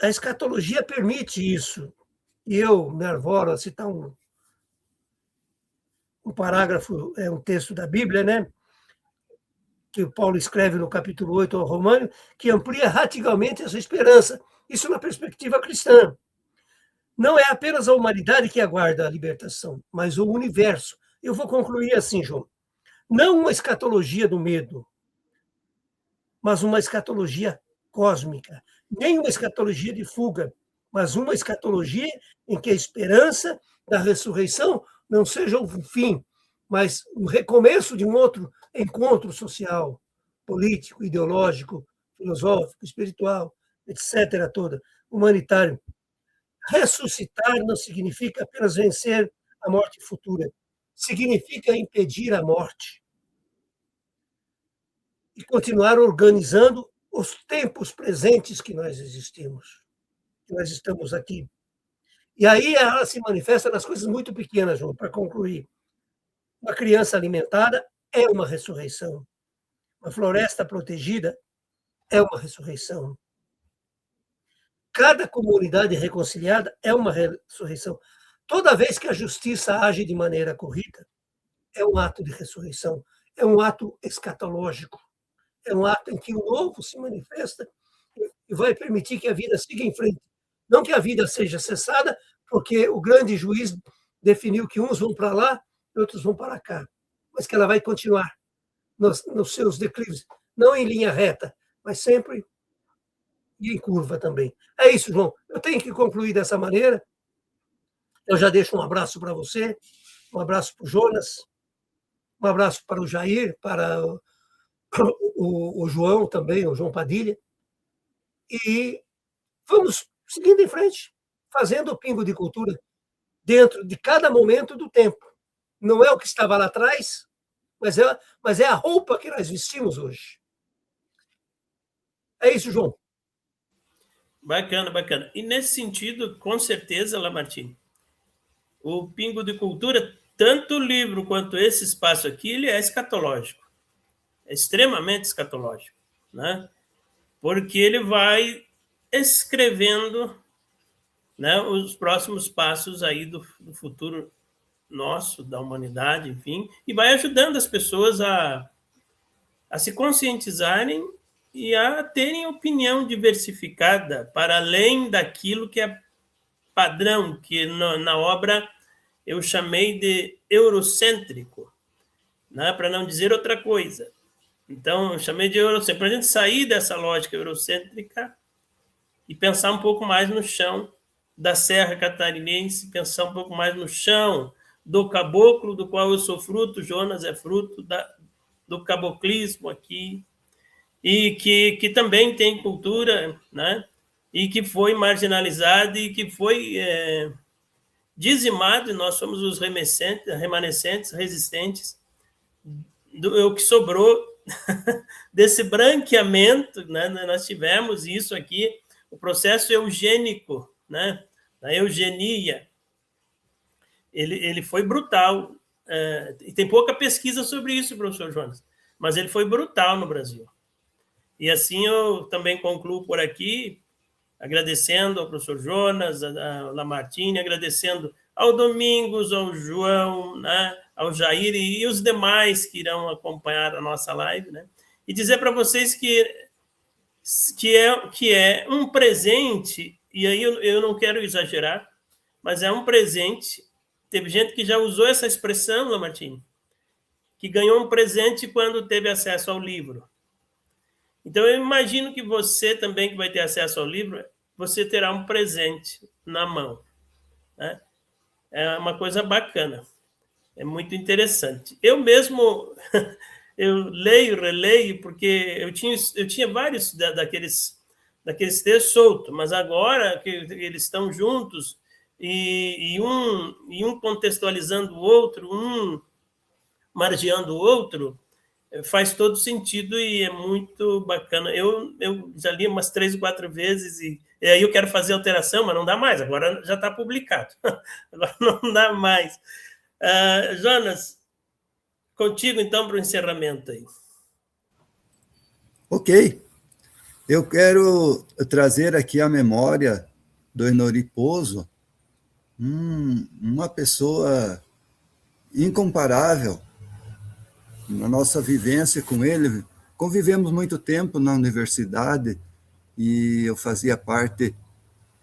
A escatologia permite isso. E eu me arvoro a citar um parágrafo, um texto da Bíblia, né? Que o Paulo escreve no capítulo 8 ao Romano, que amplia radicalmente essa esperança. Isso na perspectiva cristã. Não é apenas a humanidade que aguarda a libertação, mas o universo. Eu vou concluir assim, João. Não uma escatologia do medo, mas uma escatologia cósmica. Nem uma escatologia de fuga, mas uma escatologia em que a esperança da ressurreição não seja o fim, mas o recomeço de um outro encontro social, político, ideológico, filosófico, espiritual, etc., toda, humanitário. Ressuscitar não significa apenas vencer a morte futura, significa impedir a morte e continuar organizando os tempos presentes que nós existimos, que nós estamos aqui. E aí ela se manifesta nas coisas muito pequenas, João, para concluir. Uma criança alimentada é uma ressurreição. Uma floresta protegida é uma ressurreição. Cada comunidade reconciliada é uma ressurreição. Toda vez que a justiça age de maneira correta, é um ato de ressurreição, é um ato escatológico, é um ato em que o novo se manifesta e vai permitir que a vida siga em frente. Não que a vida seja cessada, porque o grande juiz definiu que uns vão para lá e outros vão para cá, mas que ela vai continuar nos seus declives, não em linha reta, mas sempre e em curva também. É isso, João. Eu tenho que concluir dessa maneira. Eu já deixo um abraço para você, um abraço para o Jonas, um abraço para o Jair, para o João também, o João Padilha. E vamos seguindo em frente, fazendo o Pingo de Cultura dentro de cada momento do tempo. Não é o que estava lá atrás, mas é a roupa que nós vestimos hoje. É isso, João. Bacana, bacana. E nesse sentido, com certeza, Lamartine, o Pingo de Cultura, tanto o livro quanto esse espaço aqui, ele é escatológico. É extremamente escatológico, né? Porque ele vai escrevendo, né, os próximos passos aí do futuro nosso, da humanidade, enfim, e vai ajudando as pessoas a se conscientizarem e a terem opinião diversificada para além daquilo que é padrão, que na obra eu chamei de eurocêntrico, né, para não dizer outra coisa. Então, eu chamei de eurocêntrico, para a gente sair dessa lógica eurocêntrica e pensar um pouco mais no chão da Serra Catarinense, pensar um pouco mais no chão do caboclo, do qual eu sou fruto, Jonas é fruto do caboclismo aqui, e que também tem cultura, né? E que foi marginalizado e que foi dizimado, e nós somos os remanescentes, resistentes, o que sobrou desse branqueamento, né? Nós tivemos isso aqui, o processo eugênico, né? Da eugenia, ele foi brutal, e tem pouca pesquisa sobre isso, professor Jonas, mas ele foi brutal no Brasil. E assim eu também concluo por aqui, agradecendo ao professor Jonas, ao Lamartine, agradecendo ao Domingos, ao João, né, ao Jair e os demais que irão acompanhar a nossa live, né? E dizer para vocês que é um presente, e aí eu não quero exagerar, mas é um presente. Teve gente que já usou essa expressão, Lamartine, que ganhou um presente quando teve acesso ao livro. Então, eu imagino que você também, que vai ter acesso ao livro, você terá um presente na mão, né? É uma coisa bacana, é muito interessante. Eu mesmo, eu leio, releio, porque eu tinha vários daqueles textos soltos, mas agora que eles estão juntos, e um contextualizando o outro, um margeando o outro, faz todo sentido e é muito bacana. Eu já li umas 3 ou 4 vezes e aí eu quero fazer alteração, mas não dá mais, agora já está publicado. Agora não dá mais. Jonas, contigo então para o encerramento aí. Ok. Eu quero trazer aqui à memória do Enori Pozzo, uma pessoa incomparável. Na nossa vivência com ele, convivemos muito tempo na universidade e eu fazia parte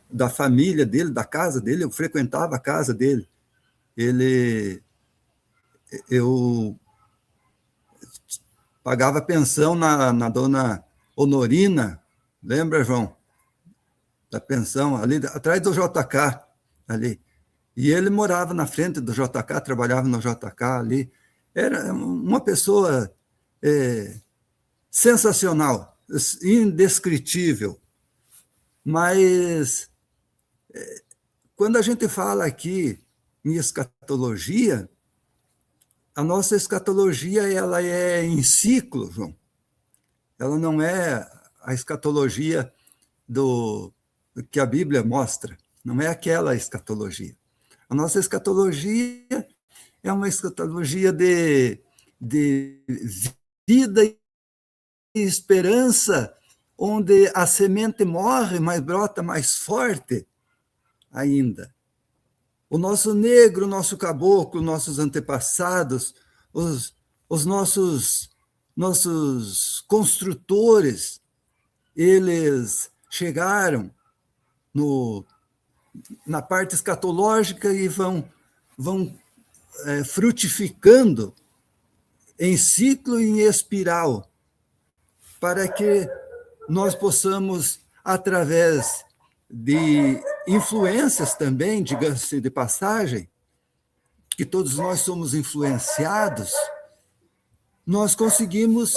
da família dele, da casa dele, eu frequentava a casa dele. Eu pagava pensão na dona Honorina, lembra, João? Da pensão, ali atrás do JK, ali. E ele morava na frente do JK, trabalhava no JK ali. Era uma pessoa sensacional, indescritível. Mas, quando a gente fala aqui em escatologia, a nossa escatologia ela é em ciclo, João. Ela não é a escatologia que a Bíblia mostra, não é aquela escatologia. A nossa escatologia é uma escatologia de vida e esperança, onde a semente morre, mas brota mais forte ainda. O nosso negro, o nosso caboclo, nossos antepassados, os nossos construtores, eles chegaram na parte escatológica e vão frutificando em ciclo e em espiral, para que nós possamos, através de influências também, diga-se de passagem, que todos nós somos influenciados, nós conseguimos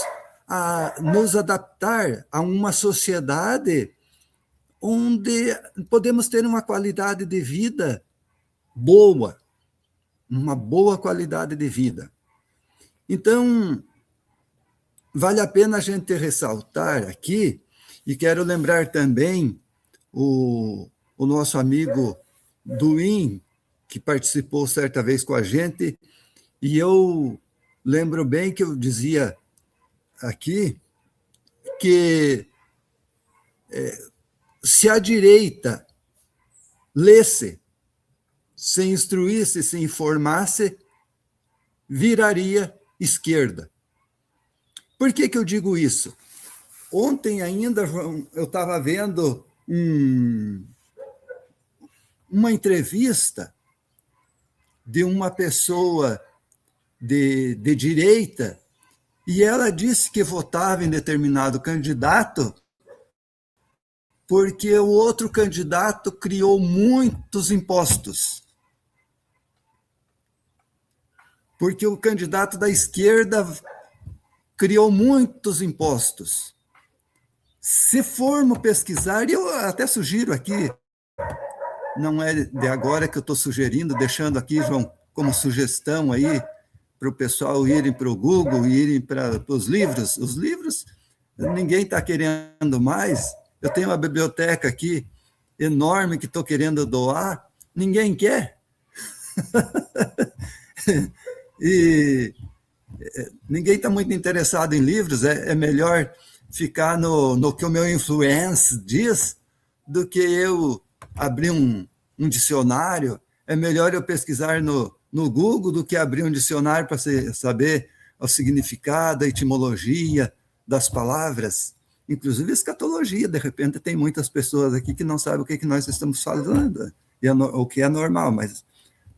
nos adaptar a uma sociedade onde podemos ter uma qualidade de vida boa, uma boa qualidade de vida. Então, vale a pena a gente ressaltar aqui, e quero lembrar também o nosso amigo Duim, que participou certa vez com a gente, e eu lembro bem que eu dizia aqui que se a direita lesse, se instruísse, se informasse, viraria esquerda. Por que eu digo isso? Ontem ainda eu estava vendo uma entrevista de uma pessoa de direita, e ela disse que votava em determinado candidato porque o outro candidato criou muitos impostos. Porque o candidato da esquerda criou muitos impostos. Se formos pesquisar, e eu até sugiro aqui, não é de agora que eu estou sugerindo, deixando aqui, João, como sugestão aí, para o pessoal irem para o Google, irem para os livros. Os livros, ninguém está querendo mais. Eu tenho uma biblioteca aqui enorme que estou querendo doar, ninguém quer. E ninguém está muito interessado em livros, é melhor ficar no que o meu influencer diz, do que eu abrir um dicionário. É melhor eu pesquisar no Google do que abrir um dicionário para saber o significado, a etimologia das palavras, inclusive escatologia. De repente, tem muitas pessoas aqui que não sabem o que nós estamos falando, o que é normal, mas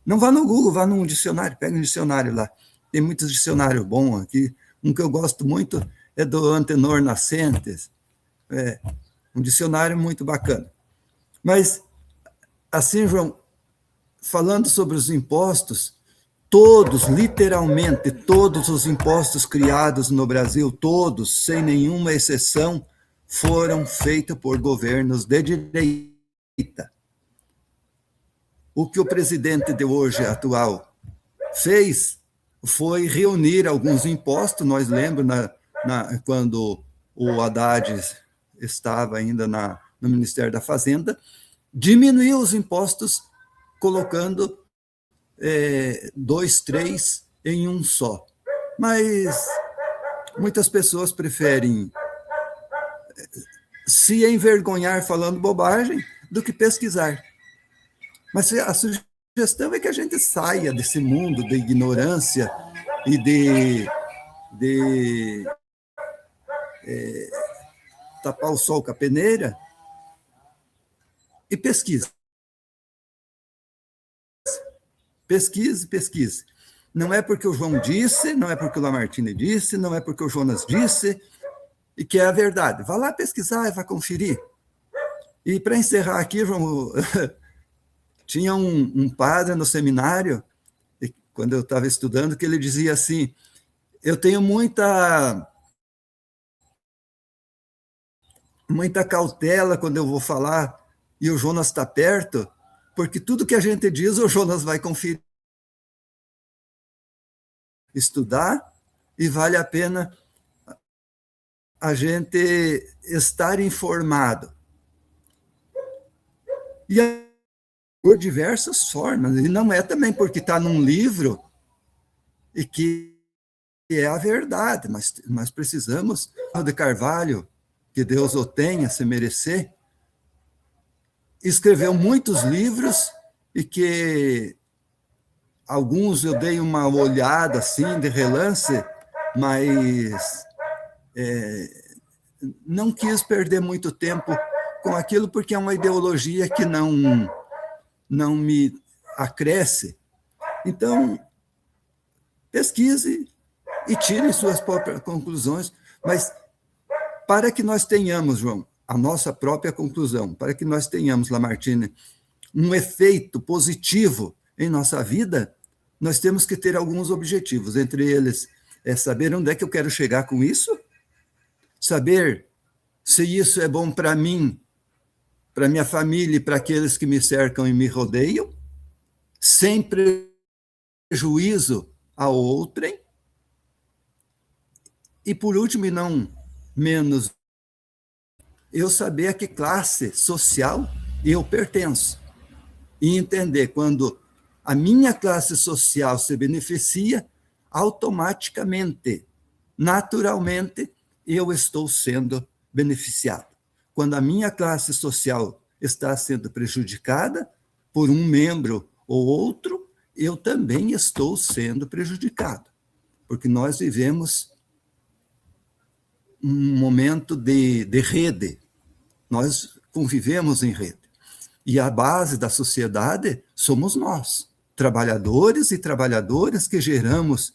não vá no Google, vá num dicionário, pega um dicionário lá. Tem muitos dicionários bons aqui. Um que eu gosto muito é do Antenor Nascentes, um dicionário muito bacana. Mas, assim, João, falando sobre os impostos, todos, literalmente, todos os impostos criados no Brasil, todos, sem nenhuma exceção, foram feitos por governos de direita. O que o presidente de hoje, atual, fez foi reunir alguns impostos. Nós lembramos quando o Haddad estava ainda no Ministério da Fazenda, diminuiu os impostos colocando 2, 3 em um só. Mas muitas pessoas preferem se envergonhar falando bobagem do que pesquisar. Mas a sugestão é que a gente saia desse mundo de ignorância e de tapar o sol com a peneira e pesquise. Pesquise. Não é porque o João disse, não é porque o Lamartine disse, não é porque o Jonas disse, e que é a verdade. Vá lá pesquisar e vá conferir. E para encerrar aqui, João, tinha um padre no seminário, quando eu estava estudando, que ele dizia assim: eu tenho muita cautela quando eu vou falar e o Jonas está perto, porque tudo que a gente diz, o Jonas vai conferir, estudar, e vale a pena a gente estar informado. E por diversas formas, e não é também porque está num livro e que é a verdade, mas precisamos. De Carvalho, que Deus o tenha, se merecer, escreveu muitos livros e que alguns eu dei uma olhada assim de relance, mas não quis perder muito tempo com aquilo, porque é uma ideologia que não me acresce. Então, pesquise e tire suas próprias conclusões, mas para que nós tenhamos, João, a nossa própria conclusão, para que nós tenhamos, Lamartine, um efeito positivo em nossa vida, nós temos que ter alguns objetivos. Entre eles, saber onde é que eu quero chegar com isso, saber se isso é bom para mim, para minha família e para aqueles que me cercam e me rodeiam, sem prejuízo a outrem. E, por último, e não menos, eu saber a que classe social eu pertenço. E entender quando a minha classe social se beneficia, automaticamente, naturalmente, eu estou sendo beneficiado. Quando a minha classe social está sendo prejudicada por um membro ou outro, eu também estou sendo prejudicado, porque nós vivemos um momento de rede, nós convivemos em rede, e a base da sociedade somos nós, trabalhadores e trabalhadoras que geramos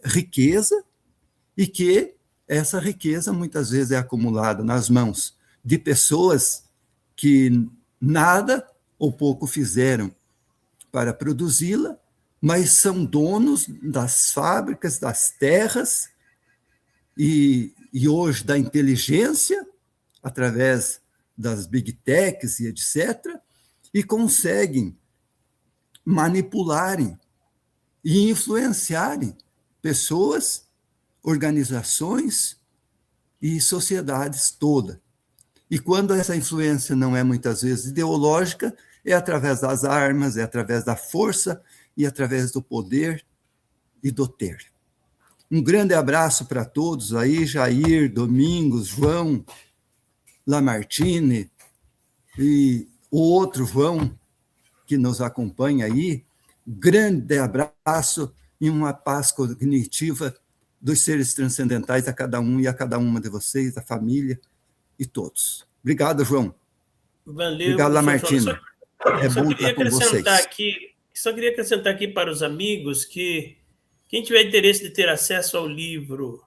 riqueza, e que essa riqueza muitas vezes é acumulada nas mãos de pessoas que nada ou pouco fizeram para produzi-la, mas são donos das fábricas, das terras e hoje da inteligência, através das big techs e etc., e conseguem manipularem e influenciarem pessoas, organizações e sociedades todas. E quando essa influência não é muitas vezes ideológica, é através das armas, é através da força e através do poder e do ter. Um grande abraço para todos aí, Jair, Domingos, João, Lamartine, E o outro João, que nos acompanha aí, grande abraço e uma paz cognitiva dos seres transcendentais a cada um e a cada uma de vocês, a família e todos. Obrigado, João. Valeu, obrigado, Lamartine. É bom estar com vocês. Só queria acrescentar aqui para os amigos que quem tiver interesse de ter acesso ao livro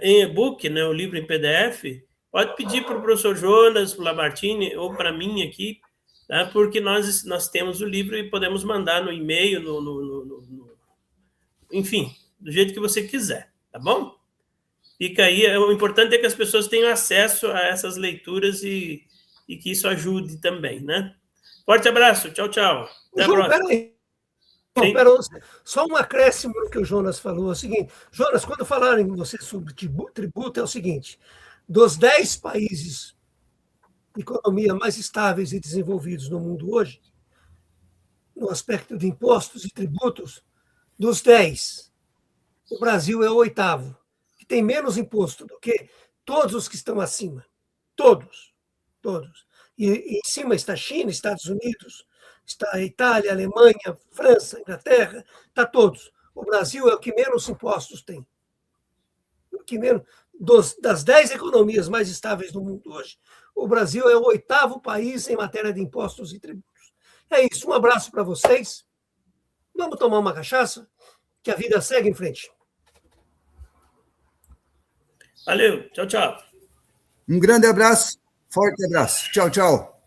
em e-book, né, o livro em PDF, pode pedir para o professor Jonas, para o Lamartine ou para mim aqui, tá? Porque nós temos o livro e podemos mandar no e-mail, enfim, do jeito que você quiser, tá bom? Fica aí, o importante é que as pessoas tenham acesso a essas leituras e que isso ajude também, né? Forte abraço, tchau, tchau. Até João, a próxima. Peraí. Só um acréscimo no que o Jonas falou. É o seguinte, Jonas, quando falarem você sobre tributo, é o seguinte: dos 10 países de economia mais estáveis e desenvolvidos no mundo hoje, no aspecto de impostos e tributos, dos 10, o Brasil é o 8º, que tem menos imposto do que todos os que estão acima. Todos. E em cima está a China, Estados Unidos, está a Itália, a Alemanha, França, Inglaterra, está todos. O Brasil é o que menos impostos tem. O que menos, das 10 economias mais estáveis do mundo hoje, o Brasil é o 8º país em matéria de impostos e tributos. É isso, um abraço para vocês. Vamos tomar uma cachaça, que a vida segue em frente. Valeu, tchau, tchau. Um grande abraço, forte abraço. Tchau, tchau.